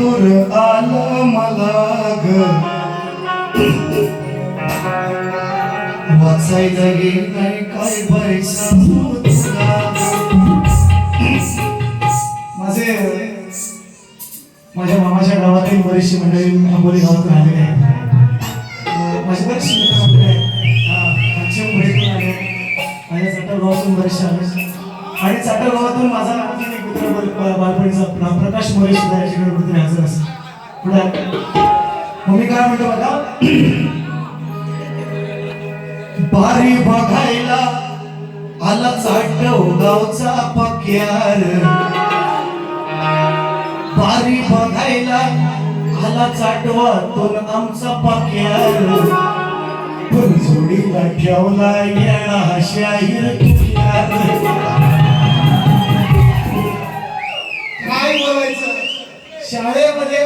मधुर आलं मला ग वाचायला गेलाय काय पैसा माझ्या मामाच्या गावातील बरीचशी मंडळी आंबोली गावातून आलेली आहे. माझी बरीचशी मित्र मंडळी आहेत. मुंबईतून आले, माझ्या चाटरगावातून बरेचसे आले आणि चाटरगावातून माझा एक मित्र बालपणीचा प्रकाश मोरे सुद्धा याच्याकडे कुठेतरी हजर असेल. पुढे मग मी काय म्हणतो बघा, बारी बघायला आला चाटव गावचा पक्यार, बारी बघायला आला चाटवातून आमचा पक्यार, पण जोडीला ठेवला येणा शाहीर तुझ्यार. काय बोलायचं, शाळेमध्ये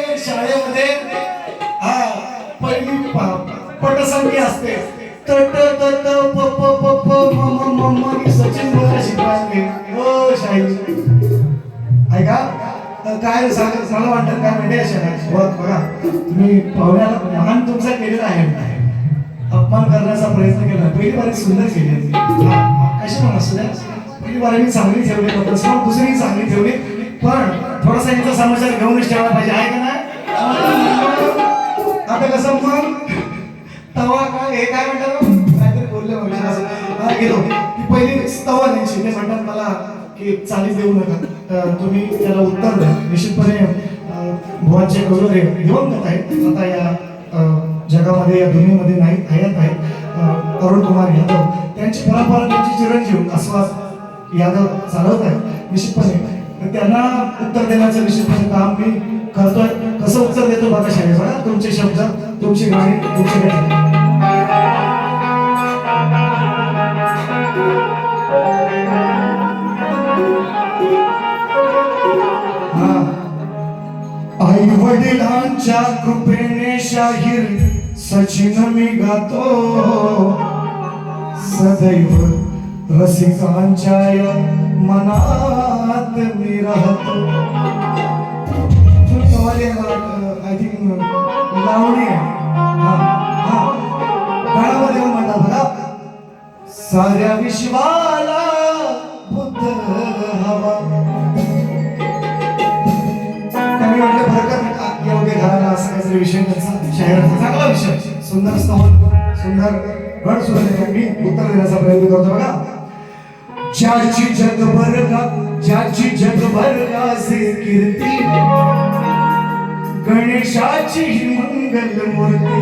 पहिली पटसंख्या असते, तट तट प प प प म म म म सचिन बोला शिकवायचे ओ शाहीर ऐका काय मला वाटतं काय म्हणजे बघा तुम्ही पाहुण्याला महान तुमचा केलेला आहे, अपमान करण्याचा प्रयत्न केला, पहिली बारी सुंदर केली कशी पण असू द्या, पहिली बारी मी चांगली ठेवली दुसरी चांगली ठेवली, पण थोडासा यांचा समाचार घेऊनच ठेवला पाहिजे आहे का नाही. आता कसं मग तवा काय हे काय म्हणतात काहीतरी बोलले मग गेलो की पहिली तवा द्यायची, ते म्हणतात मला की चालीस देऊ नका, तुम्ही त्याला उत्तर द्या. निश्चितपणे भुवांचे गौरव दिवंगत आहेत, आता या जगामध्ये या दुनियेमध्ये नाही हयात आहेत. अरुण कुमार यादव त्यांची परंपरा, त्यांची चिरंजीव आस्वाद यादव चालवत आहेत. निश्चितपणे त्यांना उत्तर देण्याचं निश्चितपणे काम मी करतोय. कसं उत्तर देतो बघा शाळेत, बघा तुमचे शब्द, तुमची गाणी, तुमची गाणी. आई वडिलांच्या कृपेने शाहीर सचिन मी गातो, सदैव रसिकांच्या मनात मी राहतो. आय थिंक लावणी आहे गाण्यामध्ये म्हणतात बघा, साऱ्या विश्वाला बुद्ध हवा. मी म्हटलं बरं योग्य घालायला असा काहीतरी विषय त्याचा शाहिराचा चांगला विषय, सुंदर सुंदर गड सुद्धा मी उत्तर देण्याचा प्रयत्न करतो बघा. ज्याची जगभर गाजे कीर्ती, गणेशाची ही मंगल मूर्ती,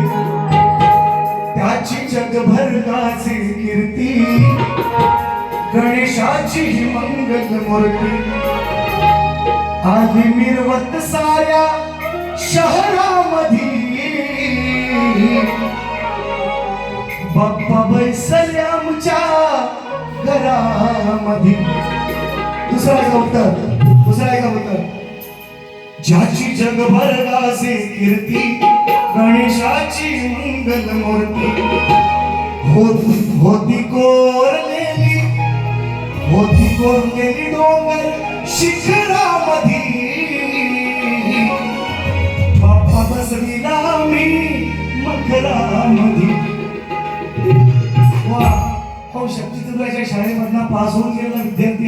त्याची जगभर गाजे कीर्ती, गणेशाची ही मंगल मूर्ती, आधी मिरवत साऱ्या शहरामध्ये, बाप्पा बैसल्या आमच्या घरामध्ये. दुसरा एक उत्तर, ज्याची जगभर गाजे कीर्ती, गणेशाची मंगल मूर्ती, होती कोरलेली डोंगर शिखरामध्ये, बाप्पा बसविला मी मकरामध्ये. वा हो, शक्तीचंद्राच्या शाळेमधला पास होऊन गेलेला विद्यार्थी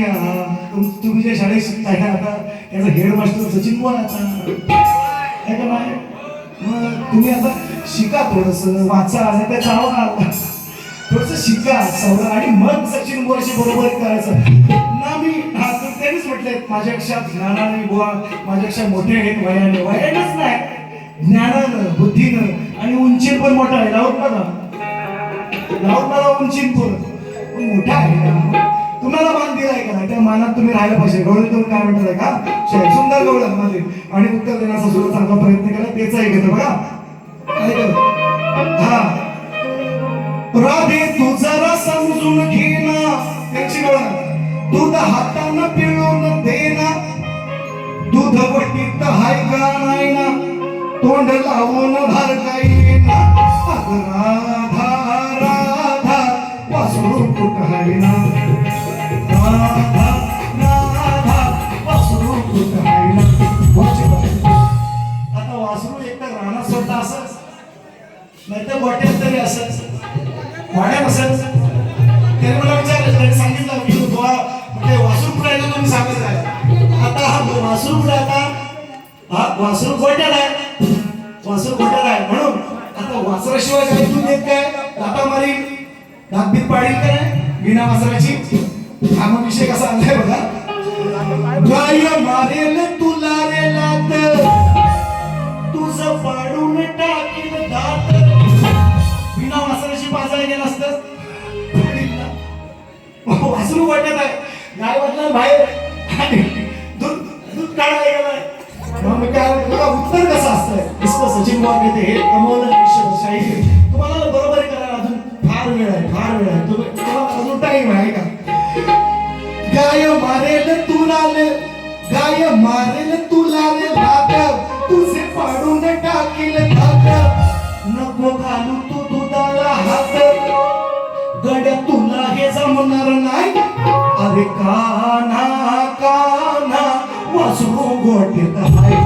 तुम्ही ज्या शाळेत शिकताय ना आता, त्याचा हेडमास्टर सचिन बोला आहे का नाही. मग तुम्ही आता शिका, थोडंसं वाचा आणि त्याचा आवाज थोडंसं शिका सवय, आणि मग सचिन बोलाशी बरोबर करायचं ना. मी त्यांनीच म्हटलंय माझ्यापेक्षा ज्ञानाने बुवा माझ्यापेक्षा मोठे आहेत वयानेच नाही, ज्ञानानं बुद्धीनं आणि उंचीन पण मोठा आहे. लावून मला उंचीन पण मोठा आहे, तुम्हाला मान दिलाय का नाही, त्या मानात तुम्ही राहायला पाहिजे. गवळी तुम्ही काय म्हणताय का सुंदर गवळ मध्ये, आणि उत्तर देण्याचा सुद्धा चांगला प्रयत्न केला, त्याचा एक घेतो बघा. हा राधे तू जरा समजून घेना, त्याची दूध हातानं पिळून देना, दूध वटीत हाय का नाही ना, तोंड लावून धार काही ना, राधा राधा वासरू कुठ हाय ना, राधा राधा वासरू कुठ हाय ना. नाही तर गोट्यात तरी असत वाड्यात असत. त्याने मला विचारलं, त्याने सांगितलं की तुला म्हणजे वासरू कुठे आहे तुम्ही सांगत आहे. आता हा वासरू कुठे आता, हा वासरू गोट्यात आहे, वासरू गोट्यात आहे. म्हणून आता वासराशिवाय काही तू देत काय, आता मारी दागबीत पाडील काय बिना वासराची. हा मग विषय कसा आणलाय बघा. गाय मारेल तुला रे लात, तुझं पाडून टाकील दात. बिना वासराची पाजायला गेला असतं, वासरू वाटत आहे, गाय वाटला बाहेर आणि दूध दूध काढायला गेलाय. मग काय बघा उत्तर कसं असतंय. इसको सचिन वाघ येते हे कमवलं शाही. तुम्हाला बरोबर करायला अजून फार वेळ आहे, फार वेळ आहे. तुम्हाला अजून टाईम आहे का. गाय मारेल तुला रे, गाय मारेल तुला रे भात, तुझे पाडून टाकील भात. नको घालू तू दुधाला हात, गड्या तुला हे जमणार नाही. अरे कान्हा कान्हा वासरू गोट्यात आहे.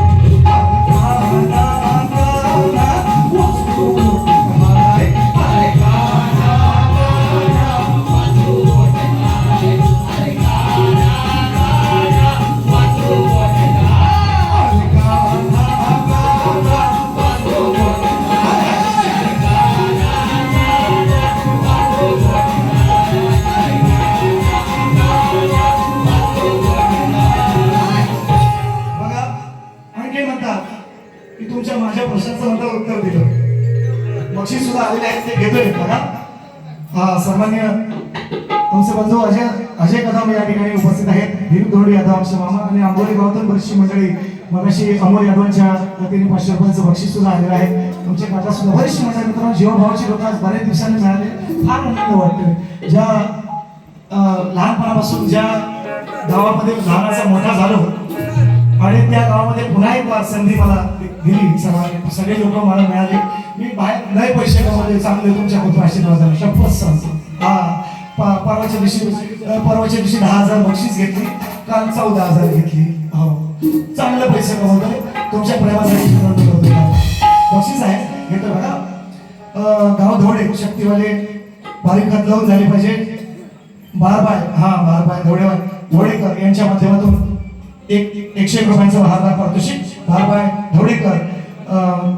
कान्हा कान्हा वासरू गोट्यात आहे. अरे कान्हा कान्हा वासरू गोट्यात आहे. अरे कान्हा कान्हा वासरू गोट्यात आहे. अरे कान्हा कान्हा वासरू गोट्यात आहे. अरे कान्हा कान्हा वासरू गोट्यात की तुमच्या माझ्या प्रश्नाचं मला उत्तर दिलं. बक्षीस सुद्धा आलेले आहेत, ते घेतोय बघा. हा सन्मान्य आमचे बंधू अजय कदम या ठिकाणी उपस्थित आहेत. दिलीप धोरडे यादव आमचे मामा आणि आंबोली गावातून बरीचशी मंडळी. मगाशी अमोल यादवांच्या वतीने 500 रुपयांचं बक्षीस सुद्धा आलेलं आहे. तुमचे काका सुद्धा बरीचशी मंडळी. मित्रांनो जीवभावाची लोक आज बऱ्याच दिवसांनी मिळाले, फार आनंद वाटतोय. ज्या लहानपणापासून ज्या गावामध्ये लहानाचा मोठा झालो आणि त्या गावामध्ये पुन्हा एक वार संधी मला दिली, सगळे लोक मला मिळाले. मी बाहेर नाही पैसे कमावले, चांगले तुमच्या खूप आशीर्वादाने शपथ सांगतो. हा परवाच्या दिवशी 10,000 बक्षीस घेतली, काल 14,000 घेतली. हो चांगले पैसे कमवले तुमच्या प्रेमासाठी. बक्षीस आहे घेतो बघा. गाव धोडे शक्तीवाले बारीक हात लावून झाले पाहिजे. बारबाय धोडेकर यांच्या माध्यमातून 101 रुपयांचं हारदार पारितोषिक बारबाय धोडेकर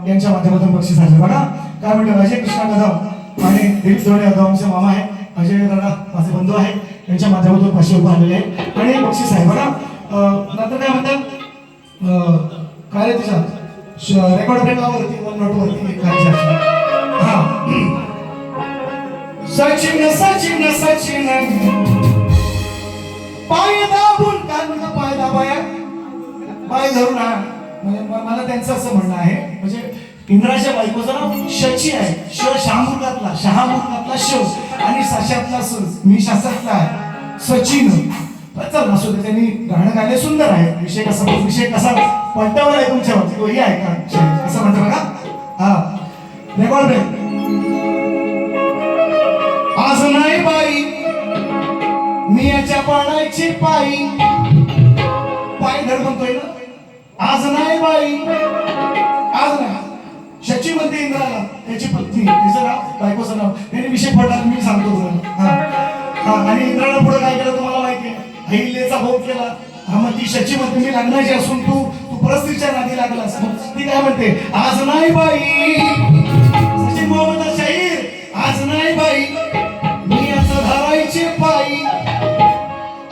यांच्या माध्यमातून बक्षीस आहे बघा. काय म्हणतो अजय कृष्णा कदम आणि दिलीप धोडे यादव आमचे मामा आहे. अजय दादा माझे बंधू आहे, त्यांच्या माध्यमातून 500 रुपये आलेले आहे आणि बक्षीस आहे बघा. नंतर काय म्हणतात काय रे तिच्या रेकॉर्ड ब्रेकवरती वन नोटवरती हा सचिन सचिन सचिन पाय दाबून काय म्हणतो, पाय दाबाया पाय धरून. मला त्यांचं असं म्हणणं आहे, म्हणजे इंद्राच्या बायकोचं नाव शची आहे. शहामुर्गातला शो आणि सशातला मी शास्त्रातला आहे सचिन. चल असू दे, त्यांनी गाणं गायले सुंदर आहे. विषय कसा पलटावर आहे तुमच्या बाबतीत हे आहे का असं म्हणतो बघा. हा रेकॉर्ड ब्रेक. आज नाही बाई मी याच्या पाडायची पायी, पाय धर म्हणतोय ना. आज नाही बाई, आज नाही. शची म्हणते इंद्राला, त्याची पत्नी, तिचं नाव बायकोचं नाव. त्यांनी विषय पडला मी सांगतो तुम्हाला. आणि इंद्राला पुढे काय केलं तुम्हाला माहिती आहे, अहिल्याचा भोग केला. हा मग ती शची म्हणते मी लग्नाची असून तू परस्त्रीच्या नादी लागलास. ती काय म्हणते, आज नाही बाई. सचिन मोहम्मद शाहीर, आज नाही बाई मी याचं धरायचे पायी.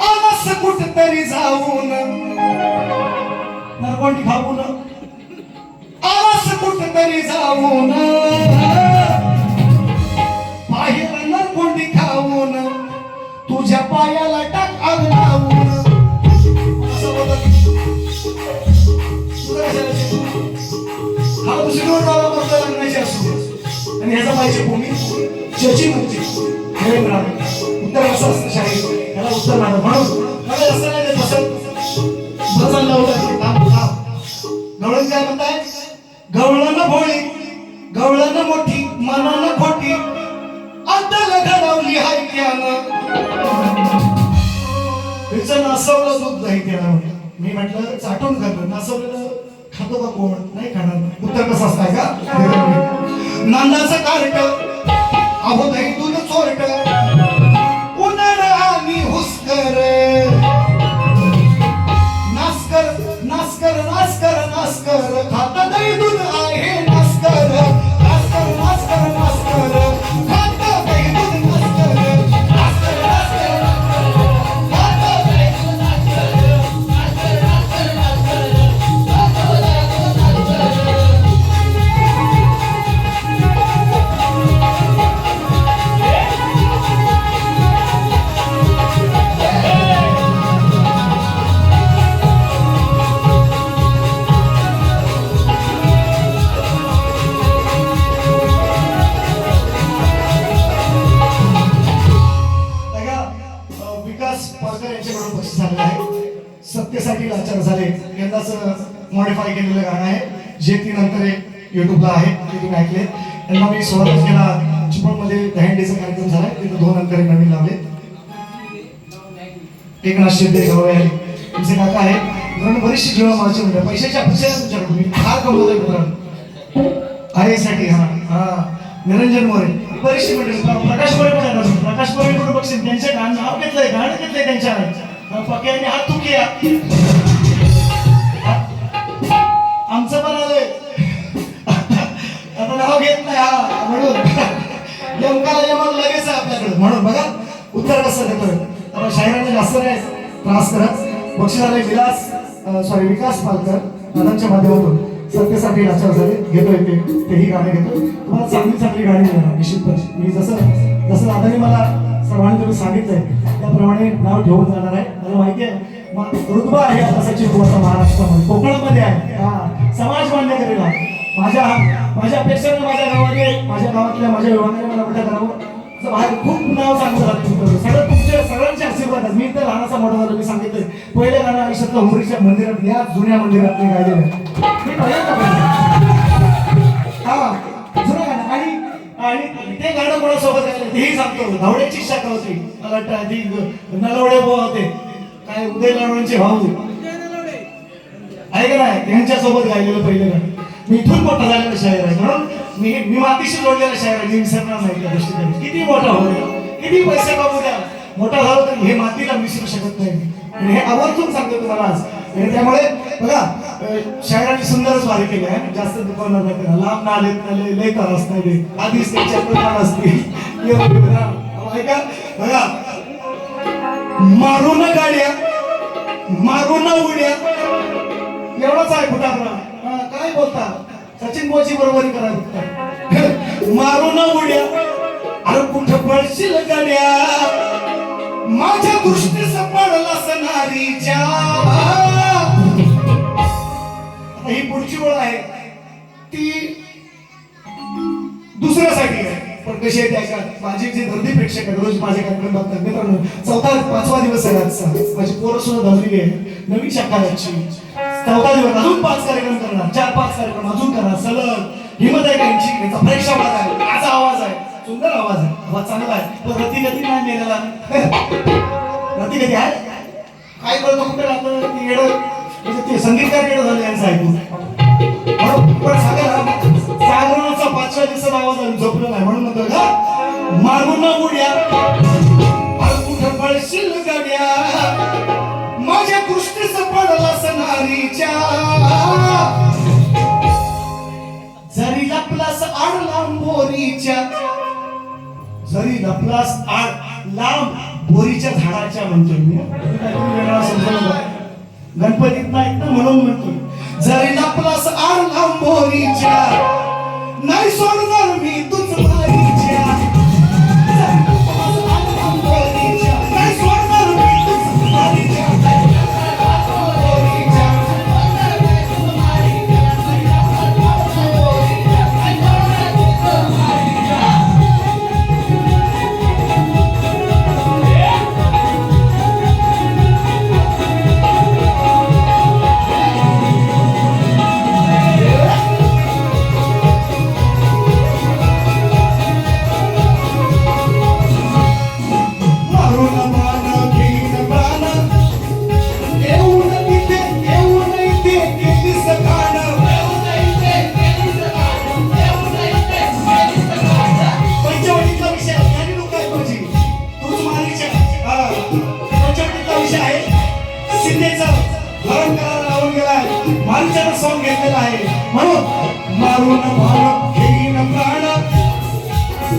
आलास कुठतरी जाऊन नरकोंडी खाऊन, आलास कुठतरी जाऊन बाहेर नरकोंडी खाऊन, तुझ्या पायाला टाक आग लावून. असं बोलत हा दुसरी दोन बाबा बसला लग्नाची असू आणि ह्याचा पाहिजे भूमी शची म्हणते. उत्तर असं असतं शाहीर, याला उत्तर नाही. म्हणून मला असं नाही देत असं बदल लावलं. गवळण काय म्हणताय, गवळण भोळी गवळण मोठी मनानं खोटी, अद्दल घडवली हाय त्यानं. तिचं नासवलं दूध नाही त्याला. मी म्हटलं चाटून खाल्लं, नासवलेलं खातो का कोण, नाही खाणार. उत्तर कसं असताय का, नांदाचं कार्ट अहो दही दूध चोरट उन्हाळा आणि हुसकर नास्कर नास्कर नास्कर नास्कर खाता दही दूध आहे नास्कर नास्कर नास्कर नास्कर खाता दही दूध नास्कर नास्कर नास्कर खाता दही दूध नास्कर नास्कर नास्कर नास्कर खाता दही दूध नास्कर विकास पालकर यांच्याकडून बक्षीस झालेलं आहे. सत्यसाठी लाचार झाले यंदाच मॉडिफाय केलेलं गाणं आहे जे ती नंतर युट्यूबला आहे ते तुम्ही ऐकले. यांना मी 16 तारखेला चिपळूणमध्ये दहीहंडीचा कार्यक्रम झालाय तिथं 2 अंतरे नवीन लावले. एकनाथ शिंदे गवळे आले तुमचे काका आहे कारण बरीचशी जीवन माझी म्हणजे पैशाच्या अपेक्षा तुमच्याकडून मी फार कमवतोय मित्रांनो आईसाठी. हा निरंजन मोरे बरीचशी मंडळी प्रकाश मोरे पण आहे. प्रकाश मोरे म्हणून बक्षीस त्यांचे नाव घेतलंय गाणं घेतलंय त्यांच्या पक्याने हात तुकी आमचं पण आलंय आता नाव घेत नाही हा म्हणून यमकाला यमक लगेच आहे आपल्याकडे म्हणून बघा उत्तर कसं देतोय. आता शाहिरांना जास्त नाही त्रास करत बक्षीस आले विकास पालकर दादांच्या माध्यमातून सत्यसाठी लाचार झाले घेतोय तेही गाणे घेतो. तुम्हाला चांगली चांगली गाणी देणार निश्चितपणे. मी जसं जसं दादांनी मला सर्वांनी तुम्ही सांगितलंय त्याप्रमाणे नाव ठेवून जाणार आहे. मला माहिती आहे रुतबा आहे आता सचिन आता महाराष्ट्रामध्ये कोकणामध्ये आहे. हा समाज मान्य करेल माझ्यापेक्षा माझ्या गावातल्या माझ्या विभागाने मला मोठं करावं बाहेर खूप नाव चांगलं झालं सगळं तुमचे सगळ्यांचे आशीर्वाद आहेत. मी तर लहानाचा मोठा झालो मी सांगितलं पहिले गाणं आयुष्यातलं हुमरीच्या मंदिरात या जुन्या मंदिरात मी गायलेलं हा जुनं गाणं आणि ते गाणं कोणासोबत गायलं तेही सांगतो. धावड्याची शाखा होती मला वाटतं आधी नलवडे भाऊ होते काय उदय नलवडेंचे भाऊ आहे का नाही त्यांच्यासोबत गायलेलं पहिलं गाणं. मी इथून मोठा झालेला शायर आहे म्हणून मी मातीशी जोडलेला शायर आहे. मी विसरणार नाही त्या गोष्टी किती मोठा होऊ द्या किती पैसे कमवू द्या मोठा झालो तर हे मातीला विसरू शकत नाही. आणि हे आवर्जून सांगतो तुम्हाला आज. आणि त्यामुळे बघा शायरांनी सुंदरच वारी केली आहे जास्त दुकानात नाही लांब ना आले लय त्रास नाही आधीच त्यांच्या प्रमाण असतील ऐका बघा मारून गाड्या मारून उड्या एवढाच आहे फुटापणा. काय बोलता सचिन बोची बरोबरी करा मारून उड्या अरे कुठं पडशील गाड्या माझ्या दृष्टीस पडला सणारीच्या. आता ही पुढची ओळ आहे ती दुसऱ्यासाठी आहे पण कशी आहे त्या माझी जी गर्दी प्रेक्षक आहे रोज माझे कार्यक्रम बघतात मित्रांनो 4-5वा दिवस आहे आजचा. माझी पोरं सुद्धा धरलेली आहे नवीन शाखा याची 4था दिवस अजून 5 कार्यक्रम करणार 4-5 कार्यक्रम अजून करणार सलग हिंमत आहे त्यांची. याचा फ्रेश आवाज आहे माझा आवाज आहे सुंदर आवाज आहे आवाज चांगला आहे पण रतीगती नाही मिळाला रतीगती आहे काय करतो कुठे राहतं ती येडं म्हणजे ते संगीतकार येडं झाले यांचं ऐकून पण सागरचा 5व्या दिवसाचा आवाज झोपलं नाही म्हणून म्हणतो का मारून उड्या कुठं पळशील गाड्या माझ्या दृष्टीस पडला सणारीच्या. जरी लपलास आड लांब बोरीच्या जरी लपलास आड लांब बोरीच्या झाडाच्या म्हणतोय मी गणपतीत नाही ना म्हणून म्हणतोय जरी लपलास आड लांब बोरीच्या नाही सोडणार मी तुझ मारीच्या. नाही सोडणार मी तुझ मारीच्या. सॉन्ग घेतलेलं आहे. म्हणून मारून भार घेईन प्राण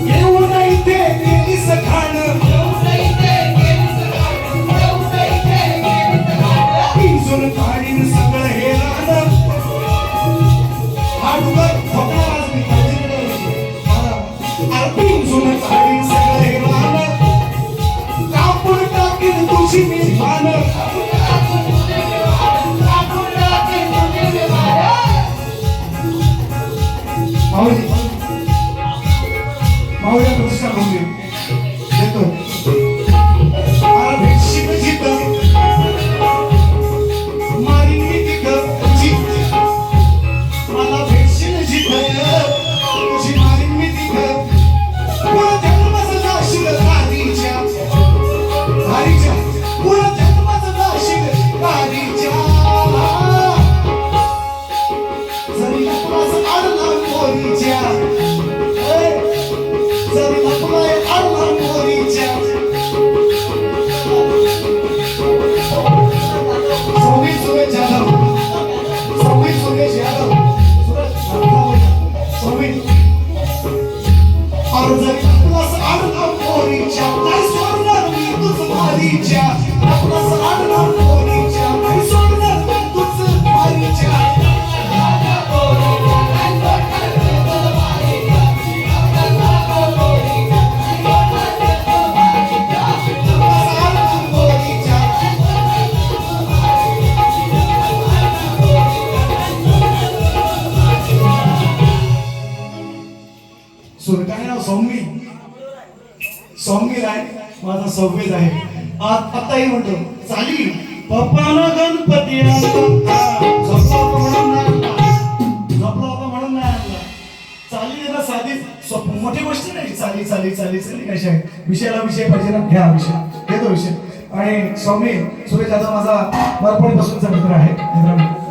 येऊ नाही ते गेलीस खाण पिंजून काढीन सगळं हे रान हाडूकर फकणार मी पिंजून काढीन सगळं हे रान कापून टाकीन तुझी मी भान माऊली माऊलीला पुरस्कार घेऊन देतो. मला भेटशील जिथं मारीन मी तिथं मला भेटशील जिथं तुझी मारीन मी तिथं पुरा जन्माचं जाशील गाडीच्या गाडीच्या पुरा जन्माचं जाशील गाडीच्या जरी लपलाच आडला मोरीच्या जरी लपलाय आडला मोरीच्या सव्वीस सुरेश यादव सव्वीस सुरेश यादव सव्वीस और जरी लपलाच आडला मोरीच्या नाही सोडणार मी तुझ मारीच्या लपलाच आडला मोरीच्या नाही सोडणार मी तुझ मारीच्या काय नाव सौम्य सौम्य आहे माझा सव्वेज आहे. आताही म्हणतो चाली पप्पाना गणपती झोपला म्हणून नाही आणला चाली जरा साधी मोठी गोष्ट नाही. चाली चाली चाली चाली कशा आहे विषयाला विषय पाहिजे ना घ्या विषय घेतो विषय. आणि सौम्य सुरेश यादव माझा बालपणीपासूनचा मित्र आहे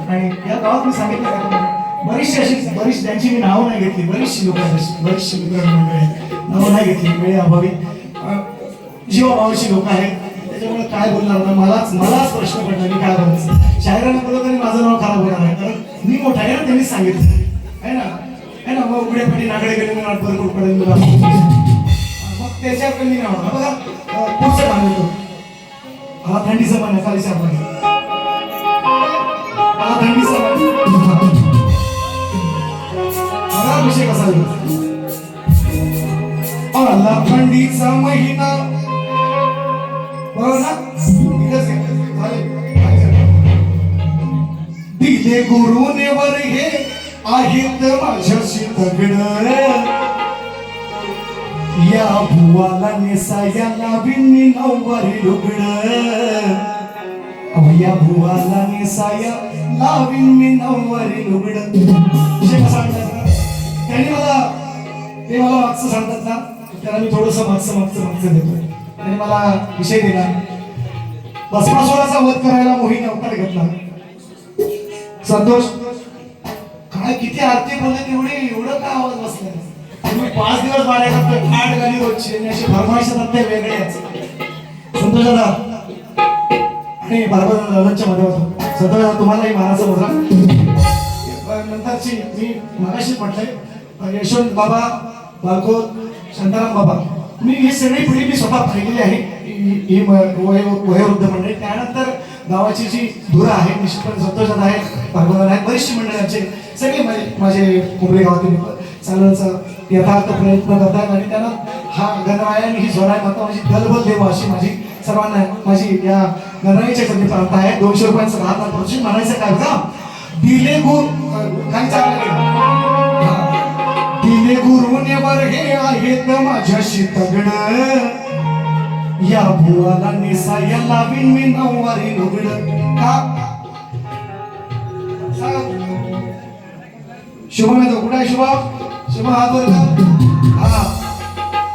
आणि या गावात मी सांगितलं का बरीचशी अशी बरीच त्यांची मी नावं नाही घेतली. बरीचशी लोक आहेत बरीचशी मित्रमंडळी नावं नाही घेतली वेळेअभावी. जीवाभावाची लोक आहेत त्याच्यामुळे काय बोलणार ना मलाच प्रश्न पडला मी काय बोलायचं. शायरांना बोललो तरी माझं नाव खराब होणार आहे कारण मी मोठा आहे ना त्यांनीच सांगितलं आहे ना. मग उघडे पडी नागडे गेले मी नाट भरपूर पडेल मग त्याच्याकडे मी नाव बघा पुढचं गाणं येतो. हा थंडीचं मन आहे खाली सापड हा थंडीचं मन विषय कसा आला थंडीचा महिना बरोबर ना दिले गुरुने वर हे आहेत माझ्याशी दगड या भुवाला नेसायला बिन्नी नऊवारी लुगड या भुवाला नेसाया लावीन मी नऊवारी लुगड. विषय कसा त्यांनी ते मला मागचं सांगतात ना त्याला मी थोडंसं मागचं देतोय. त्यांनी मला विषय दिला भस्मासुराचा वध करायला मोहीने अवतार घेतला. संतोष काय किती आरती बोलले एवढं का आवाज बसला तुम्ही 5 दिवस बाळायला आठ गाडी रोजची अशी फरमाईश ते वेगळे आहेत. संतोष दादा आणि बाबाच्या मध्ये होतो. संतोष दादा तुम्हालाही मानाचा मुद्रा नंतरची मी मगाशी म्हटलंय यशवंत बाबा बालकोर शांताराम बाबा मी ही सगळी पिढी मी स्वतः पाहिलेली आहे. ही वयोवृद्ध मंडळी त्यानंतर गावाची जी धुरा आहे निश्चितपणे संतोषात आहे भागवत आहे बरीचशी मंडळांचे सगळे माझे कुंभरे गावातील चालण्याचा यथार्थ प्रयत्न करतात आणि त्यांना हा गणरायाने ही जोराय माता माझी दलबल देव अशी माझी सर्वांना माझी या गणराईच्या कधी प्रांत आहे. 200 रुपयांचं राहणार प्रोत्साहन म्हणायचं काय बघा दिले गुरु काही चांगलं दिले गुरुने वर हे आहेत माझ्याशी तगड या भुवाला नेसाया लावीन मी नऊवारी लुगड. का शुभम येतो कुठे आहे शुभम हात वर हा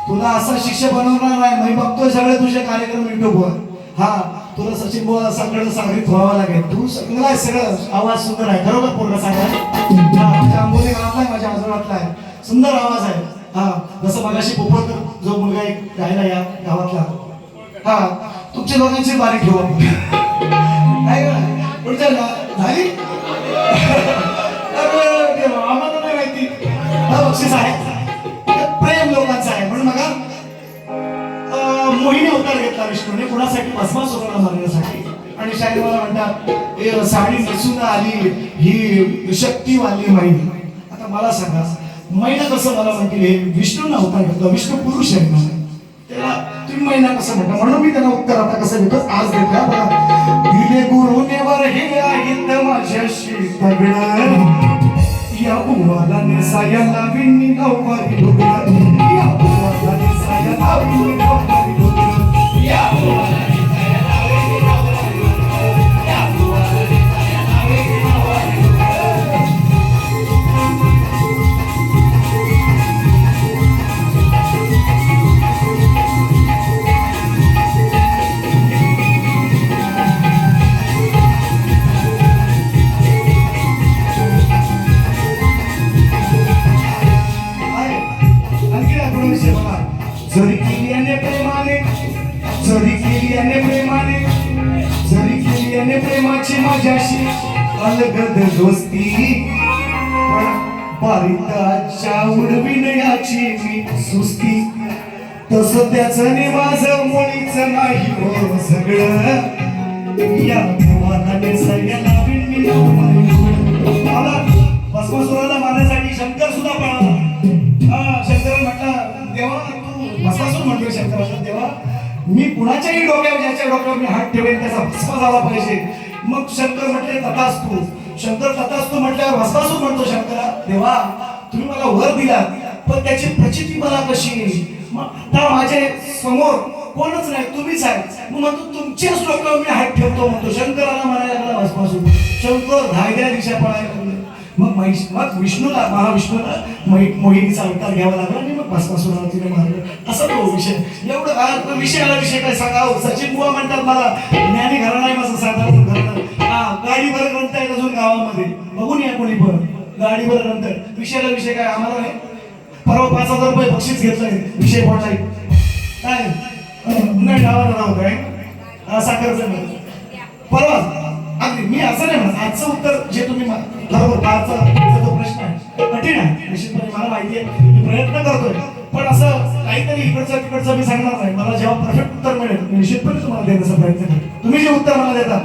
तुला असा शिक्षक बनवणार नाही मी बघतोय सगळे तुझे कार्यक्रम युट्यूबवर. हा तुला सचिन बोला सगळं सांगित व्हावं लागेल. तू चांगला आहे सगळं आवाज सुंदर आहे खरोखर पूर्ण सांगा माझ्या आंबोली गावातला आहे माझ्या आजोबातला आहे सुंदर आवाज आहे. हा जसं मगाशी पोपळकर जो मुलगा एक गायला या गावातला हा तुमच्या दोघांची बारीक ठेवा पुढच्या झाली शाळेत मला म्हणतात "ए, साडी नेसून आली ही शक्तीवाली महिना." आता मला सांगा महिना कसं मला म्हणतील हे विष्णू नव्हता घेतला, विष्णू पुरुष आहे ना, त्याला तुम्ही महिना कसं म्हणता? म्हणून मी त्यांना उत्तर आता कसं देतो आज देतो बघा. दिले गुरुनेवर हे आहेत माझ्याशी दगड, या बुवाला नेसायला विणी नऊवारी डोकं, या बुवाला नेसायला विणी नऊवारी डोकं, या बुवाला नेसायला विणी नऊवारी डोकं, या बुवाला नेसायला विणी नऊवारी डोकं. जरी केली याने प्रेमाने, जरी केली याने प्रेमाने, जरी केली याने प्रेमाची माझ्याशी अलगद दोस्ती, पण पारिताच्या उडविन याची मी सुस्ती. तसं त्याचं नि माझं मुळीच नाही हो सगळं, या भुवानाने सगळ्याला विणली मला भस्मासुराला मारण्यासाठी शंकर सुद्धा पळाला. शंकर म्हटला देवा तू भस्मासूर म्हणतोय शंकराला, देवा मी कुणाच्याही डोक्यावर ज्याच्या डोक्यावर मी हात ठेवेन त्याचा भस्म झाला पाहिजे. मग शंकर म्हटले तथास्तु. शंकर तथास्तु म्हटल्यावर भस्मासूर म्हणतो शंकरा देवा तुम्ही मला वर दिला पण त्याची प्रचिती मला कशी येईल? मग आता माझ्या समोर कोणच नाही तुम्हीच आहे. मग म्हणतो तुमच्याच डोक्यावर मी हात ठेवतो म्हणतो. शंकराला म्हणायला लागला भस्मासूर. शंकर धायद्या दिशा पळायला लागले. मग विष्णूला महाविष्णूला मोहिनीचा अवतार घ्यावा लागला आणि मग भस्मासुराला तिने मारलं. असा तो विषय. एवढं विषयाला विषय काय सांगावं. सचिन बुवा म्हणतात मला ज्ञानी घराणं नाही माझं साधारण घराणं. गाडीवर ग्रंथ आहे अजून गावामध्ये बघून या कोणी पण गाडीवर ग्रंथ. विषयाला विषय काय आम्हाला नाही. परवा 5,000 रुपये बक्षीस घेतलंय विषय कोणताही काय नाही गावाला राहू काय साखरचं परवा अगदी मी असं नाही म्हणत. आजचं उत्तर जे तुम्ही बरोबर पाचचा जो प्रश्न आहे कठीण आहे निश्चितपणे मला माहिती आहे. मी प्रयत्न करतोय पण असं काहीतरी इकडचं तिकडचं मी सांगणार नाही. मला जेव्हा परफेक्ट उत्तर मिळेल मी निश्चितपणे तुम्हाला देण्याचा प्रयत्न करेन. तुम्ही जे उत्तर मला देता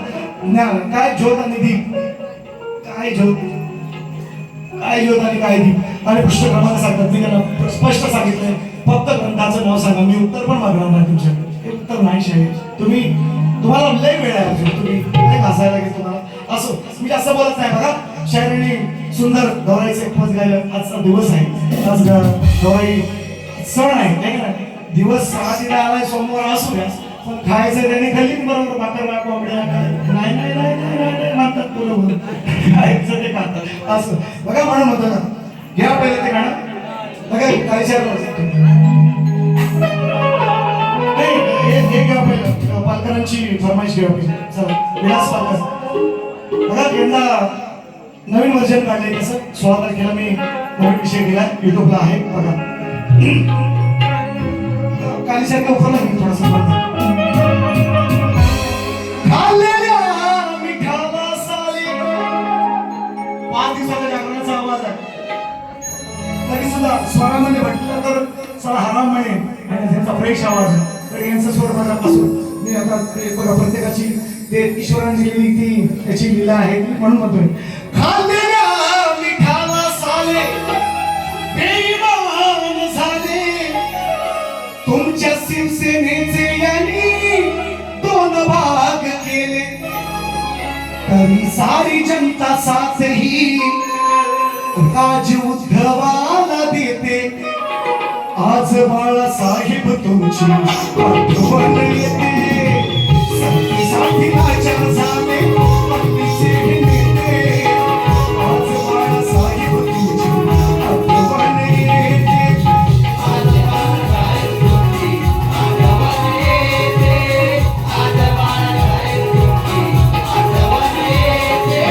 काय ज्योत आणि दीप, काय ज्योत काय ज्योत आणि काय दीप आणि पुष्ट क्रमांक सांगतात. मी त्यांना स्पष्ट सांगितलंय फक्त ग्रंथाचं नाव सांगा. मी उत्तर पण मागणार नाही तुमच्याकडे. हे उत्तर नाही शाळेत तुम्हाला लय वेळ आहे. तुम्ही काय घासायला लागेल तुम्हाला असो. मी जास्त बोलत नाही बघा. शायरीने सुंदर गौराईचे पद गायलं. आजचा दिवस आहे. आज गौराई सण आहे ना. दिवस सणाची आलाय सोमवार असू द्या पण खायचं त्याने खाल्ली बरोबर भाकर कोंबड्या नाही नाही नाही नाही म्हणतात बरोबर खायचं ते खातात असं बघा. म्हणून होतं ना घ्या पहिले ते गाणं बघा काय हे घ्या पहिलं पालकरांची फरमाईश घ्या पहिली. चला विलास पालकर बघा यंदा नवीन वर्जन काढले. कसं 16 तारखेला मी नवीन विषय दिला युट्यूबला आहे बघा. कालीसारखं उखळलं मी थोडंसं खाल्लेल्या मिठाला साली 5 दिवसाचा जागरणाचा आवाज आहे तरी सुद्धा स्वरामध्ये म्हटलं तर सारा हराम म्हणे आणि त्यांचा फ्रेश आवाज आहे. तर यांचा स्वर माझ्यापासून मी आता ते बघा प्रत्येकाची ते ईश्वराने दिलेली ती त्याची लीला आहे म्हणून म्हणतोय. खाल्लेल्या मिठाला साले बेईमान झाले तुमच्या शिवसेनेचे यांनी 2 भाग केले तरी सारी जनता साथही राज उद्धवाला देते. आज बाळासाहेब तुमची आठवण येते. सत्तेसाठी लाचार झाले आपलीचे नेते. आज बाळासाहेब तुमची आठवण येते. आज बाळासाहेब तुमची आठवण येते. आज बाळासाहेब तुमची आठवण येते.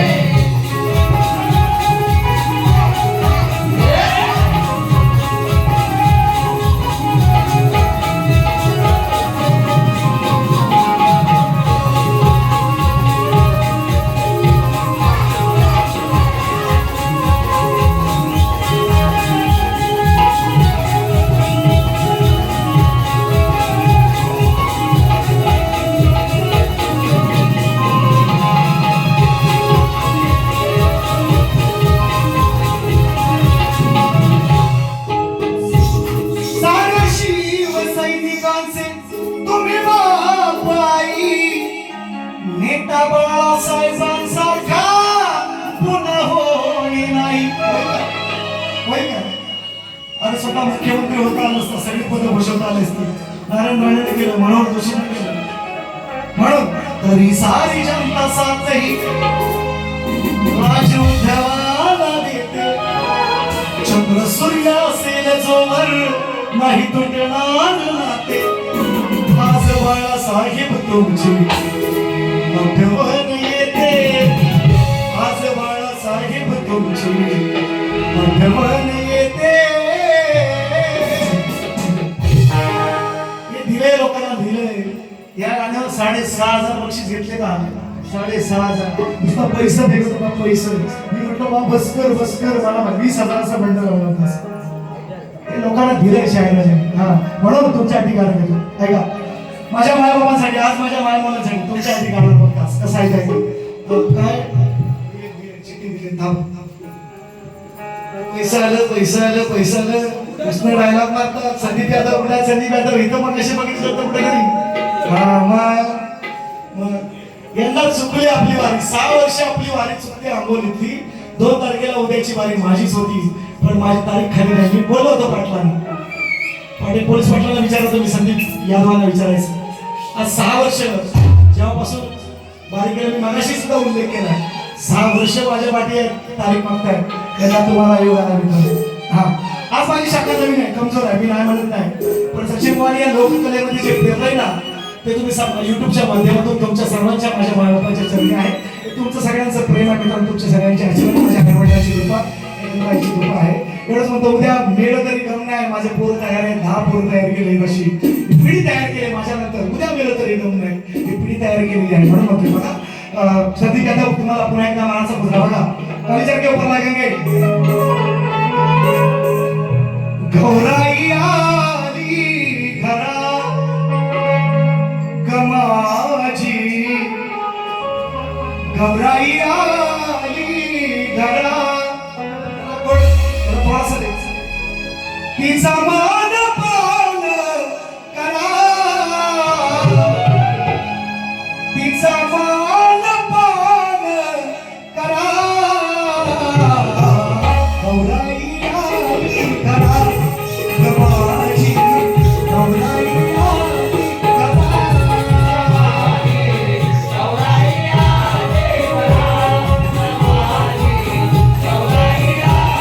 होय का? अरे स्वतः मुख्यमंत्री होता आलं असतं, सगळी पदं भूषवता आली असती. नारायण राणेने केलं, मनोहर जोशीने केलं. म्हणून तरी सारी जनता साथही राजू ठेवायला देते. चंद्र सूर्य असेल जोवर नाही तुटणार नाते. आज बाळासाहेब तुमची आठवण येते. आज बाळासाहेब तुमची आठवण येते. हे दिले लोकांना दिले. या गाण्यावर 6,500 बक्षीस घेतले का? 6,500. नुसता पैसा देत होता, पैसे. मी म्हटलं बा बस कर मला 20,000चा बंड लावला. हे लोकांना दिले शाळेला. हा म्हणून तुमच्या ठिकाणी गेलो. ऐका, माझ्या मायबाबांसाठी, आज माझ्या मायबाबांसाठी तुमच्या ठिकाणी बघतास कसं आहे काय चिठ्ठी दिली. थांब, पैसा आलं कृष्ण डायलॉग मारतात. संदीप यादव कुठे? संदीप यादव इथं पण कसे बघितलं तर कुठे गेली? हा मग यंदा चुकली आपली वारी. 6 वर्ष आपली वारी चुकते आंबोलीतली. 2 तारखेला उद्याची वारी माझीच होती, पण माझी तारीख खाली नाही. मी बोललो होतो पाटलांना. पाटील पोलीस पाटलांना विचारत तुम्ही संदीप यादवांना विचारायचं. आज 6 वर्ष जेव्हापासून वारी केलं, मी मागाशी सुद्धा उल्लेख केला. 6 वर्ष माझ्या पाठी तारीख मागताय. त्याला तुम्हाला योग आला मिळतो. हा, आज माझी शाखा नवीन आहे, कमजोर आहे, मी नाही म्हणत नाही. पण सचिन पवार या लोककलेमध्ये जे पेरलंय ना, ते तुम्ही युट्यूबच्या माध्यमातून तुमच्या सर्वांच्या, माझ्या मायबापाच्या चरणी आहे. तुमचं सगळ्यांचं प्रेम आहे मित्रांनो. तुमच्या सगळ्यांची आशीर्वाद, माझ्या घरवडियांची कृपा, कृपा आहे. एवढंच म्हणतो, उद्या मेळ तरी गम नाही. माझे पोरं तयार आहे, 10 पोरं तयार केली, अशी पिढी तयार केली माझ्यानंतर. उद्या मेळ तरी गम नाही, ही पिढी तयार केलेली आहे. म्हणून म्हणतो बघा, संदीप यादव तुम्हाला पुन्हा एकदा मानाचा मुद्रा बघा. कलेचर के ऊपर लागेंगे. गौराई आली घरा गमाजी. गौराई आली घरा. थोडासा दे. तिचा मान पान करा. तिचा मान पान करा. गौराई आली घरा गमाजी. गौराई आली घरा. गौराई आली घरा गमाजी. गौराई आली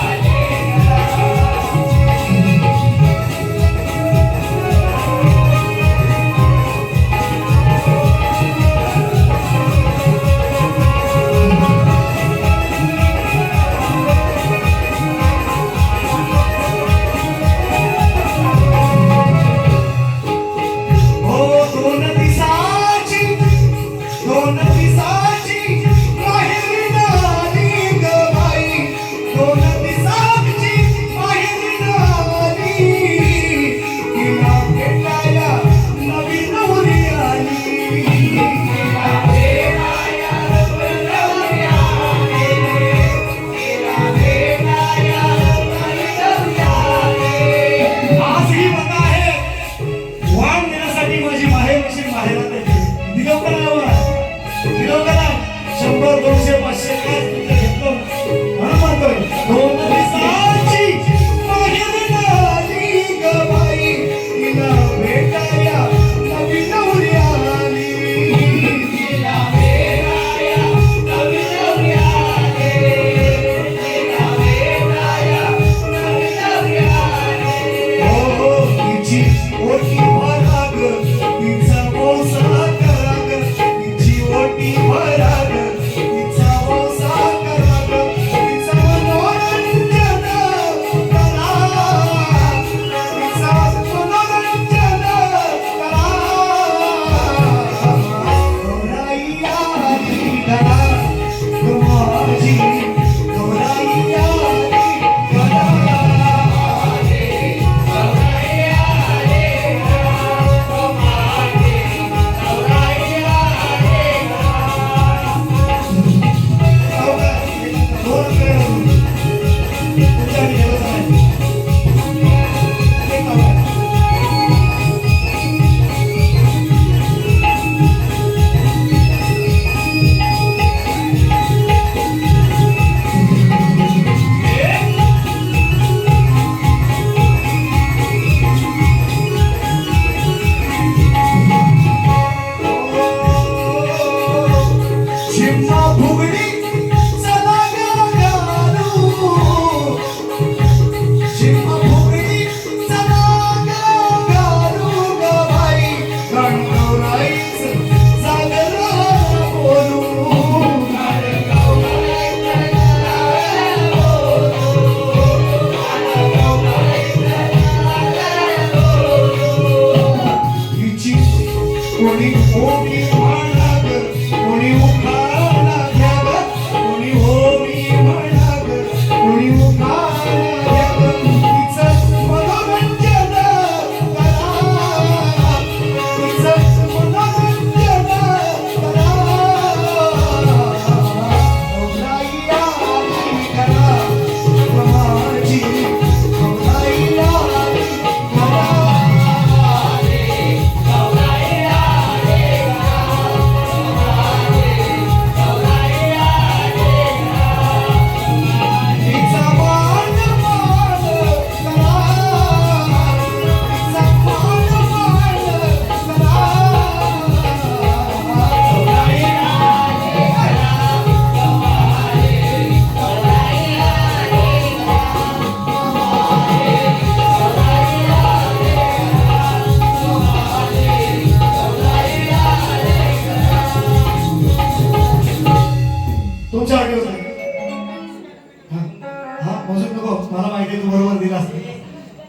मोजून नको, मला माहिती आहे तू बरोबर दिला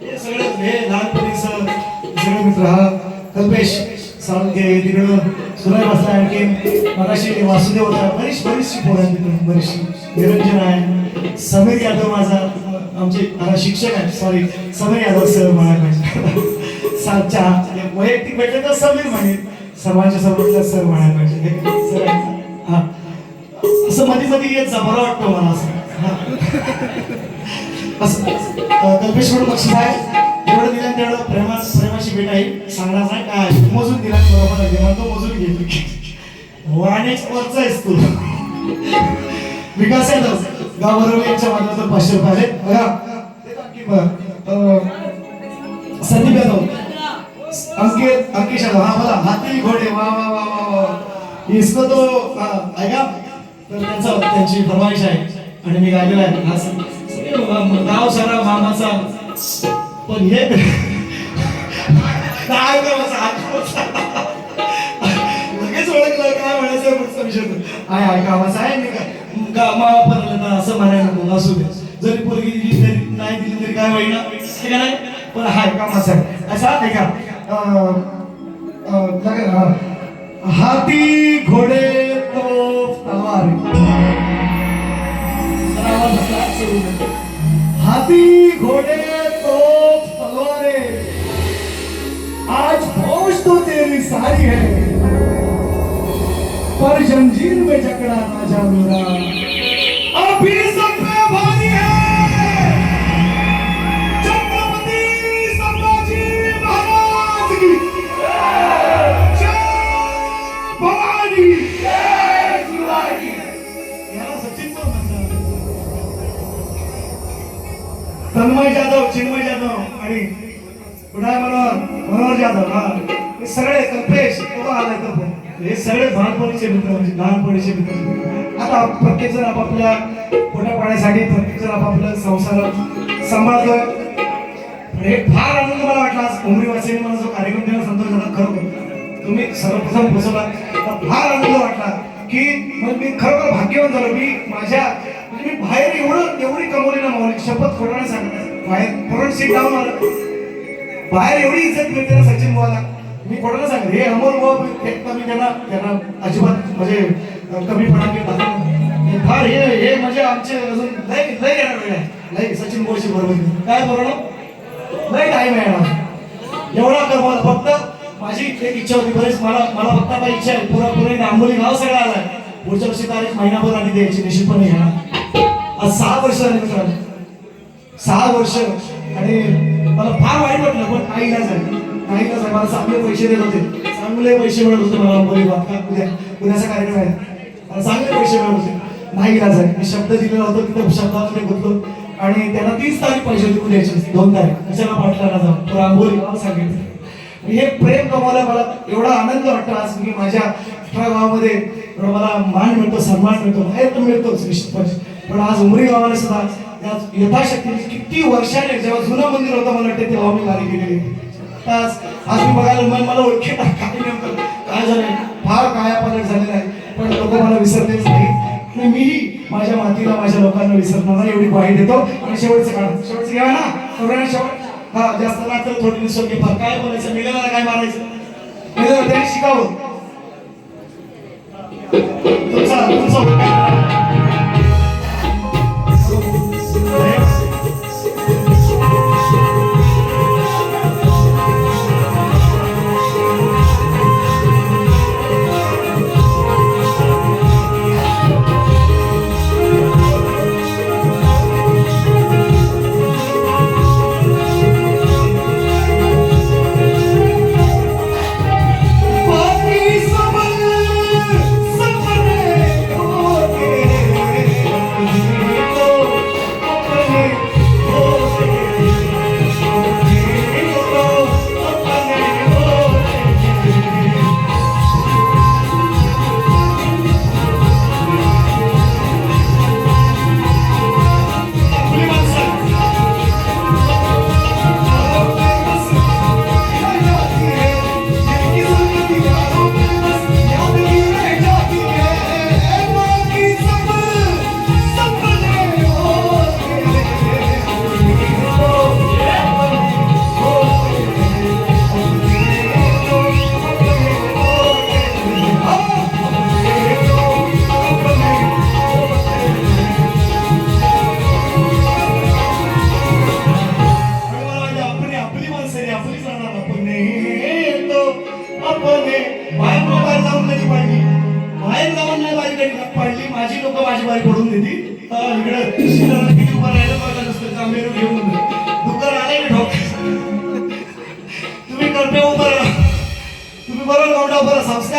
हे सगळे हे लहानपणीच सगळे मित्र. हा कल्पेश साळुंके, तिकडं सुरय बसला, आणखी मगाशी वासुदेव होता, बरीचशी पोरं आहेत तिकडून, बरीचशी. निरंजन आहे, समीर यादव माझा आमचे शिक्षक आहे, सॉरी समीर यादव सर म्हणायला पाहिजे. सातच्या वैयक्तिक भेटले तर समीर म्हणेल, सर्वांच्या समोर सर म्हणायला पाहिजे. सर हा असं मध्ये मध्ये येत जा, बरं वाटतं मला असं. असं कल्पेश म्हणून बक्षीस आहे, एवढं दिलं तेवढं प्रेमाची भेट आहे, सांगणार नाही काय मोजून दिला बरोबर आहे, म्हणतो मोजून घेतली. वाणीच वरचा आहेस तू. विकास यादव गाव बरोबर यांच्या माध्यमातून 500 रुपये आले बघा. संदीप यादव, अंकित यादव, हा बोला. हाती घोडे, वा वा वा वा वा, इसको तो ऐका तर त्यांची फरमाईश आहे आणि मी गायलेला आहे. हा गाव सारा मामाचा, पण हे लगेच ओळखलं काय म्हणायचं पुढचा विषय आहे. कामाचा आहे मी का मामा असं म्हणायला नको, असू दे. जरी पोरगी दिली तरी नाही दिली तरी काय होईना, का नाही, पण हाय कामाचा आहे. असा आहे का हाती घोडे तोफ तलवार, हाथी घोड़े तोप तलवारें, आज फौज तो तेरी सारी है, पर जंजीर में जकड़ा राजा मेरा अभी सब पे भारी है. छत्रपति संभाजी महाराज की जय, भवानी जय, शिवाजी. याला सचिन पण म्हणतात. तन्मय जाधव, चिन्मय जाधव आणि पुढे मनोहर जाधव, हा हे सगळे कल्पेश आलाय तर हे सगळे लहानपणीचे मित्र, म्हणजे लहानपणीचे मित्र. आता प्रत्येक जण आपापल्या पोटा पाण्यासाठी प्रत्येक जण आपापल्या संसार सांभाळतोय. हे फार आनंद मला वाटला आज उमरीवासींनी मला जो कार्यक्रम दिला, संतोष दादा खरोखर तुम्ही सर्वप्रथम पोचवला, फार आनंद वाटला की मी खरोखर भाग्यवान झालो. मी माझ्या मी बाहेर एवढी कमवली ना माऊली, शपथ खोटाने सांगत, बाहेर फ्रंट सीट डाऊन आलं, बाहेर एवढी इज्जत मिळते ना सचिन भावाला, मी कोणाला सांगत. हे अमोल भाऊ एकदा मी त्यांना अजिबात म्हणजे कमीपणा केला फार. हे म्हणजे आमचे अजून लय येणार वेळ आहे, लय सचिन भाऊशी बरोबर काय बरोबर लय टाइम आहे येणार एवढा कमवला. फक्त माझी एक इच्छा होती, बरेच मला फक्त आता इच्छा आहे, पुरा आंबोली गाव सगळं आलाय, पुढच्या वर्षी तारीख महिनाभर आधी द्यायची निश्चितपणे घेणार. आज 6 वर्ष झाले मित्रांनो, 6 वर्ष. आणि मला फार वाईट वाटलं, पण काही इलाज आहे, मला चांगले पैसे देत होते, चांगले पैसे मिळत होते मला अंबोली उद्याचा कार्यक्रम आहे, मला चांगले पैसे मिळत होते. नाही इलाज आहे, मी शब्द दिलेला होता तिथे शब्दामध्ये गुंतलो आणि त्यांना 30 तारीख पैसे देऊन द्यायचे, 2 तारीख कशाला पाठला जाऊ, तर आंबोली गाव सांगितलं. हे प्रेम कमावलं, मला एवढा आनंद वाटतो आज की माझ्या गावामध्ये मला मान मिळतो, सन्मान मिळतो, बाहेर तर मिळतोच निश्चितपणे, पण आज उमरी गावाला सुद्धा यथाशक्ती किती वर्षाने जेव्हा जुनं मंदिर होतं मला वाटतं तेव्हा मी गाडी गेलेली. आज मी बघायला मला ओळखे काय नेमकं काय झालंय, फार कायापालट झालेला आहे, पण लोक मला विसरलेच नाही. आणि मीही माझ्या मातीला माझ्या लोकांना विसरणार नाही एवढी ग्वाही देतो. आणि शेवटचं घ्या ना सगळ्यांना शेवट, हा जास्त ना तर थोडी निसर्ग फार काय बोलायचं, मिळाला काय मारायचं, त्यांनी शिकावं तुमचा सपने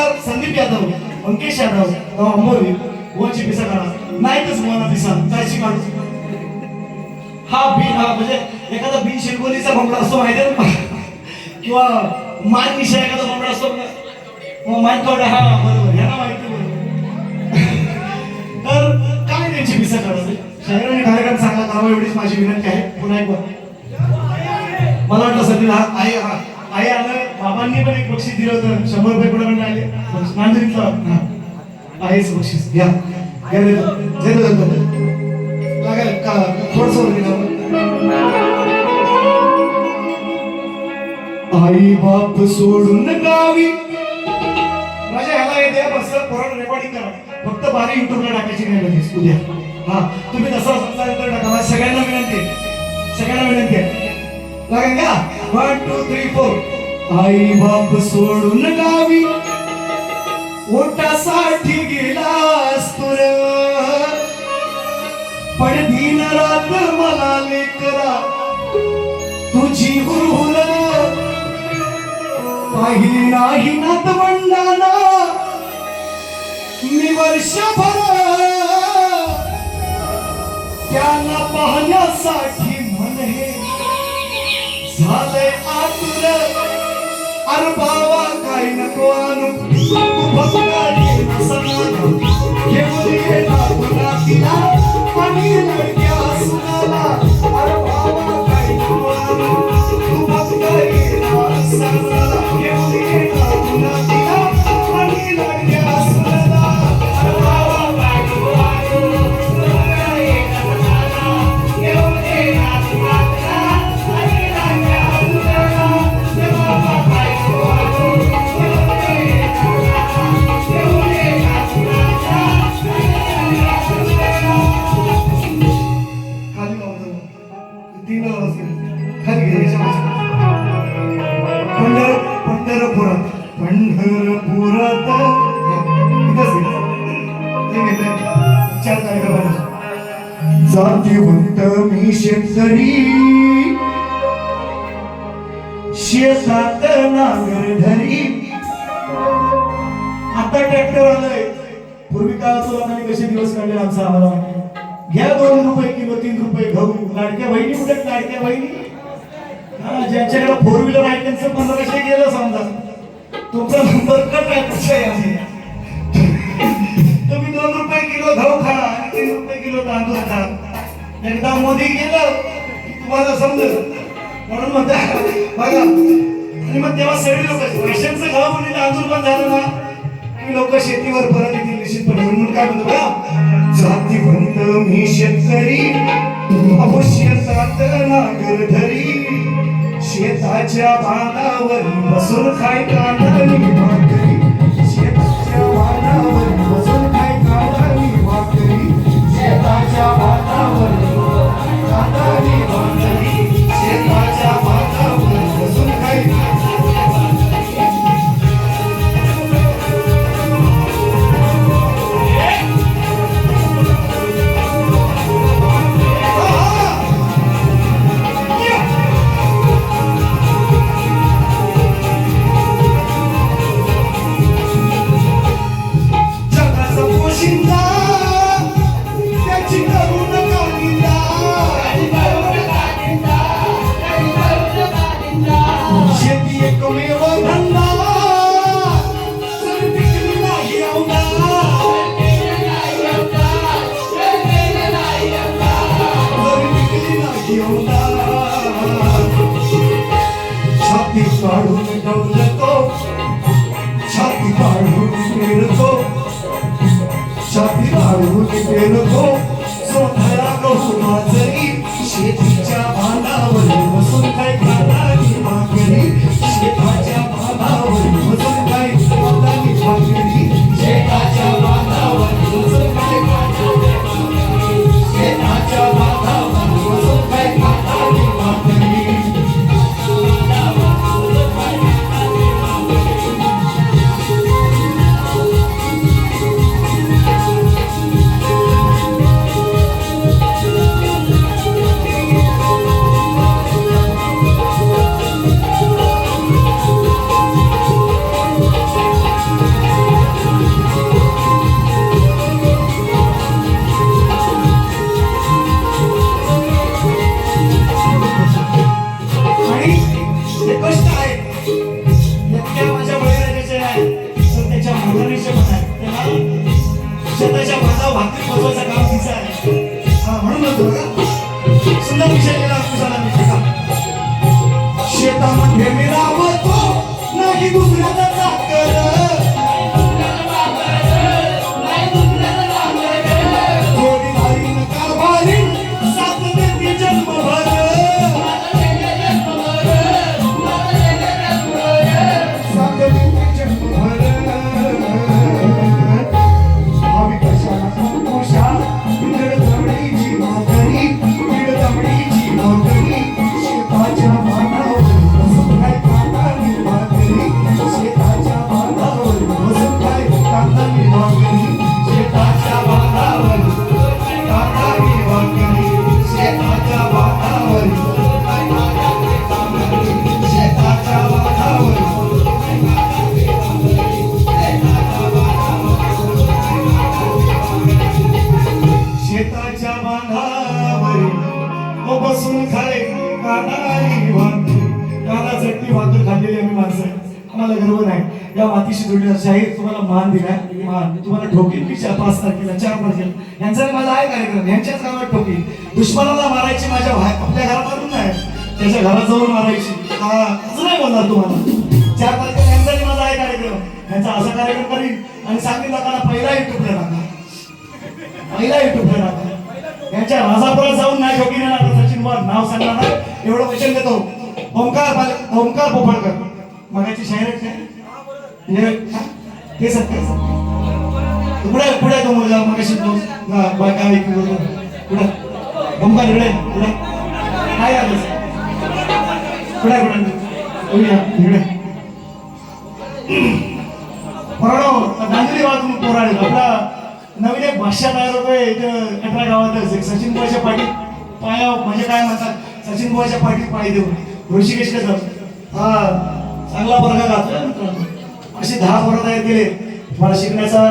आमदार संदीप यादव, अंकेश यादव, अंबोली वंची पिसा काढा नाहीतच मला पिसा कायची काढू. हा म्हणजे एखादा बिन शिरगोलीचा भोंगडा असतो माहिती आहे ना, किंवा मान निशा एखादा भोंगडा असतो ना, मान थोडा. हा बरोबर, यांना माहिती बरोबर. तर काय त्यांची पिसा काढावी, शाहीर आणि कार्यक्रम चांगला करावा एवढीच माझी विनंती आहे. पुन्हा एक मला वाटलं सध्या आई आलं, बाबांनी पण एक बक्षीस दिलं होतं, 100 रुपये कुठे पण राहिले नांदुरीतलं आहेच बक्षीस. घ्या घ्या देतो लागेल का थोडस. आई बाप सोडून गावी माझ्या ह्याला येते बस परत रेकॉर्डिंग करा, फक्त बारी युट्यूबला टाकायची नाही लगेच उद्या. हा तुम्ही तसा तर टाका. मला सगळ्यांना विनंती आहे लागेल का. 1 2 3 4. आई बाप सोडून गावी ओटासाठी गेलास तू रे, पण दिन रात मला लेकरा तुझी हुरहुर पाहिली नाही नातवंडाना मी वर्षभर, त्यांना पाहण्यासाठी मन हे झालंय आतुर. अरे बाबा काय नको आणू तू फक्त घेऊन ये ना तुला तिला आणि लडक्या सुनाला. अरे बाबा काय नको आणू तू फक्त ये ना सणाला, घेऊन ये ना तुला तिला आणि लडक्या सुनाला. अरे बाबा काय नको आणू घेऊन ये ना तुला तिला आणि लडक्या सुनाला. जातीवंत मी शेतकरी, शेतात नांगर धरी. आता ट्रॅक्टर आलंय, पूर्वी काळात लोकांनी कसे दिवस काढले आमचा आम्हाला माहिती. घ्या 2 रुपये किलो 3 रुपये गहू. लाडक्या बहिणी कुठे लाडक्या बहिणी, ज्यांच्याकडे 4 व्हीलर आहे त्यांचं 1500 गेलं समजा. तुमचा नंबर कट आहे. तुम्ही 2 रुपये किलो गहू खा आणि 3 रुपये किलो तांदूळ खा. एकदा मोदी गेलं की तुम्हाला समजलं. म्हणून म्हणते बघा, आणि मग तेव्हा सगळी लोक रेशनचं गहू म्हणजे तांदूळ पण झालं ना की लोक शेतीवर परत येतील निश्चितपणे. म्हणून काय म्हणतो बघा, जातीवंत मी शेतकरी, अहो शेतात नांगर धरी, शेताच्या बांधावर बसून खाय कांदळी भाकरी. शेताच्या बांधावर बसून खाय कांदळी भाकरी. शेताच्या बांधावर कांदळी भाकरी. शेताच्या बांधावर बसून खाय. शेतीच्या बांधावर बसून काय कांदळी भाकरी. शेताच्या बांधावर बसून काय कांदळी भाकरी. शेताच्या बांधावर बसून काय कांदळी भाकरी. शेताच्या बांधावर बसून काय कांदळी भाकरी. विषय केला तुझा शेतामध्ये मी राबतो नाही दुसऱ्याचा चाकर थोडी भारी नका भारी साथ देते जन्मभर साथ देते जन्मभर भावी कशाला संतोषा दमडीची नोकरी दमडीची नोकरी शेताच्या मानावर बसून काय कांदा निर्माकरी शेताच्या बांधावर बसून काय कांदा निर्माकरी शेताच्या बांधावर कांदा निर्माकरी शेताच्या बांधावर शेताच्या बांधावर शेताच्या बांधावर बसून खाय कांदा चटणी भाकर खाल्लेली आम्ही माणसं आहे. आम्हाला गर्व नाही या मातीशी जोडलेला शाहीर तुम्हाला मान दिलाय मान तुम्हाला ठोकील मी 5 तारखेला 4 तारखेला यांचा माझा आहे कार्यक्रम यांच्याच गावात ठोकील दुश्मनाला मारायची माझ्या आपल्या घरापासून नाही त्याच्या घरात जाऊन मारायची हा असं नाही बोलणार तुम्हाला 4 तारखेला यांचा माझा आहे कार्यक्रम यांचा असा कार्यक्रम करीन आणि सांगेन लोकांना पहिला युट्यूबला टाका यांच्या राजापुरात जाऊन नाही ठोकी ना सचिन वर नाव सांगणार नाही एवढं वचन देतो ओमकार पोफळकर मगाची शाहीर काय ते सत्य पुढे तो मुलगा मगाशी तो काय पुढे ओमकार इकडे पुढे काय झालं पुढे इकडे बरोबर गांधीली वाजून पोराडे आपला नवीन एक भाषा तयार होतोय इथं 18 गावातच एक सचिन बुवाच्या पाठी पाया म्हणजे काय म्हणतात सचिन बुवाच्या पाठी पाय देऊन ऋषिकेशला जाऊ हा चांगला वर्ग गातोय मित्रांनो असे 10 पोरं तयार केले मला शिकण्याचा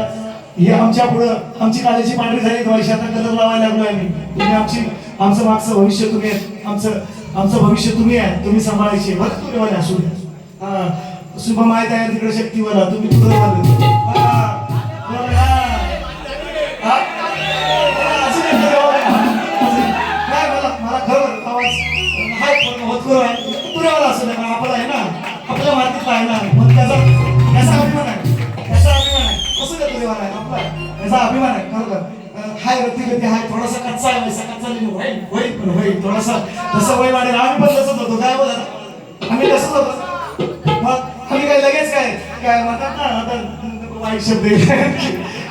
हे आमच्या पुढं आमची काळजी पांढरी झाली व्हायची आता कलर लावायला लागलोय आम्ही तुम्ही आमचं मागचं भविष्य तुम्ही आमचं भविष्य तुम्ही आहे तुम्ही सांभाळायचे बरं तुम्ही वाले असू द्या हा शुभम आहे तयार तिकडे शक्तीवाला तुम्ही तुझं आपला आहे ना आपल्या मातीतला आहे ना मग त्याचा अभिमान आहे असू दे तुझेवाला आहे आपला याचा अभिमान आहे खरोखर हाय गती हाय थोडासा कच्चा आहे वैसा कच्चा लिहून होईल पण होईल थोडासा तसं वय वाढेल आम्ही पण तसंच होतो काय बोला आम्ही तसंच होतो मग आम्ही काय लगेच काय म्हणतात ना आता वाईट शब्द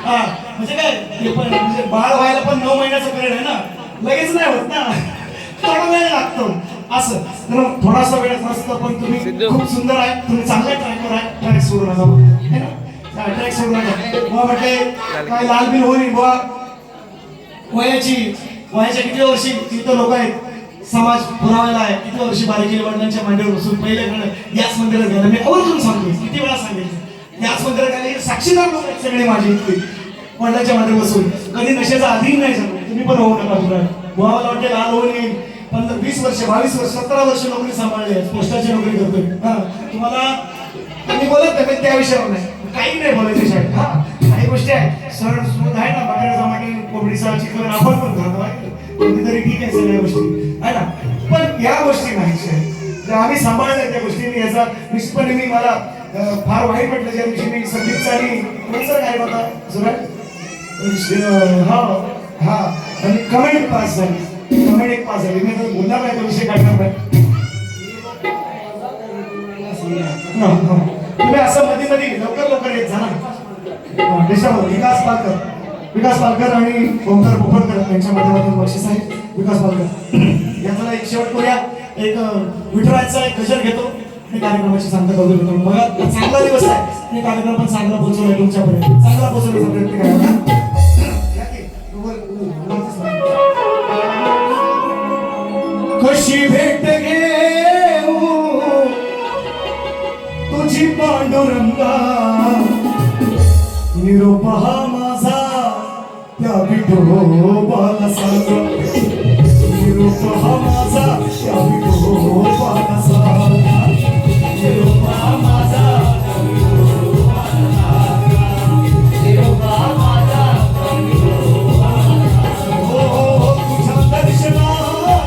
हा म्हणजे काय म्हणजे बाळ व्हायला पण 9 महिन्याचा पिरियड आहे ना लगेच नाही होत ना थोडा वेळ लागतो असं तर थोडासा वेळ नसतं पण तुम्ही खूप सुंदर आहे तुम्ही चांगल्या ट्रॅकवर आहे ट्रॅक सोडू नका ट्रॅक सोडू नका बुवा म्हटले काय लालबिल होईल बुवा वयाच्या किती वर्षी तिथं लोक आहेत समाज पुरावायला आहे किती वर्षी बारीकेले वडिलांच्या मांडीवर बसून पहिले याच मंदिरात गेलं मी आवर्जून सांगतो किती वेळा सांगितलं याच मंदिरात गेले साक्षीदार लोक आहेत सगळे माझे इथले वडिलांच्या मांडीवर बसून कधी नशेचा अधीन नाही सांगतो तुम्ही पण होऊ नका तुला बुवाला वाटते लाल होऊन येईल 20 वर्ष 22 वर्ष 17 वर्ष नोकरी सांभाळली आहे पोस्टाची नोकरी करतोय हा तुम्हाला मी बोलत नाही त्या विषयावर नाही काही नाही बोलायचं शाळेत हा काही गोष्टी आहे सर स्मूथ आहे ना बकऱ्याचा मागे कोंबडीचा चिकन आपण पण खातो आहे कधीतरी ठीक आहे सगळ्या गोष्टी आहे ना पण या गोष्टी नाही जर आम्ही सांभाळल्या त्या गोष्टी याचा निश्चितपणे मी मला फार वाईट वाटलं ज्या दिवशी मी संदीपचा आणि कोणचा काय होता जुना हा आणि कमेंट पास झाली कमेंट एक पास झाली मी तर बोलणार नाही तो विषय काढणार नाही तुम्ही असं मध्ये लवकर येत जा ना देशावर विकास पालकर आणि ओंकार पोफळकर यांच्या माध्यमातून बक्षीस आहे विकास पालकर याचा एक शेवट करूया एक विठुरायचा एक गजर घेतो आणि कार्यक्रमाची सांगता करून घेतो मग चांगला दिवस आहे आणि कार्यक्रम पण चांगला पोहोचवलाय तुमच्यापर्यंत चांगला पोहोचवण्याचा प्रयत्न करा कशी भेट घेऊ तुझी पांडुरंगा निरोप हा माझा त्या विठोबाला सांग निरोप हा माझा त्या विठोबाला सांग निरोप हा माझा त्या विठोबाला सांग निरोप हा माझा त्या विठोबाला सांग तुझ्या दर्शनाला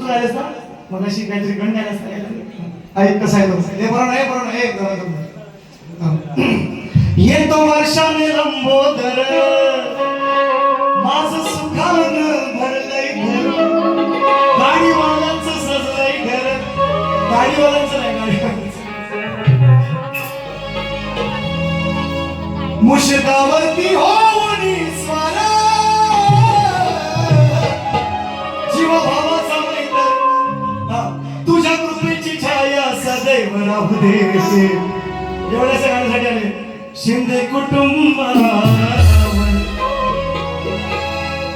गायलेस ना मग अशी काहीतरी गण गायलास ना काहीतरी ऐक कसं आहे बघ हे बरं नाही एक येतो वर्षाने लंबोदर माझं सुखानं भरलंय घर गाडीवाल्यांचं सजलंय घर गाडीवाल्यांचं नाही गाडीवाल्यांचं मुशकावरती होऊनी स्वारा जीव भावाचा मैत्र तुझ्या कृपेची छाया सदैव राहू दे एवढ्याच गाण्यासाठी आले शिंदे कुटुंब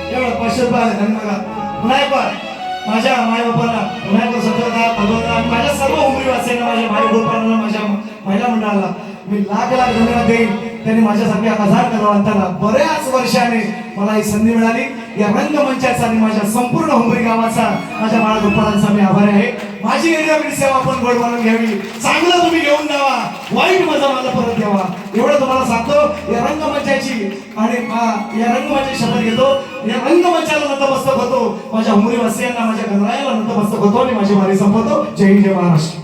एवढं पश्चिम आले बघा पुन्हा एक बार माझ्या माय बापाला पुन्हा एक सतरा भगवंता आणि माझ्या सर्व उमरीवासीयांना माझ्या भाई गोपाळांना माझ्या महिला मंडळाला मी लाख धन्यवाद देईन त्यांनी माझ्यासाठी हजार कलावंतांना बऱ्याच वर्षाने मला ही संधी मिळाली या रंगमंचाचा आणि माझ्या संपूर्ण हुंबरी गावाचा माझ्या बाळा गोपाळांचा मी आभारी आहे माझी येण्याची सेवा आपण गोड बनवून घ्यावी चांगलं तुम्ही घेऊन जावा वाईट मजा मला परत द्यावा एवढं तुम्हाला सांगतो या रंगमंचाची आणि या रंगमंचाची शपथ घेतो या रंगमंचाला नतमस्तक होतो माझ्या हुंबरी वासियांना माझ्या गणरायाला नतमस्तक होतो आणि माझी वारी संपवतो जय हिंद जय महाराष्ट्र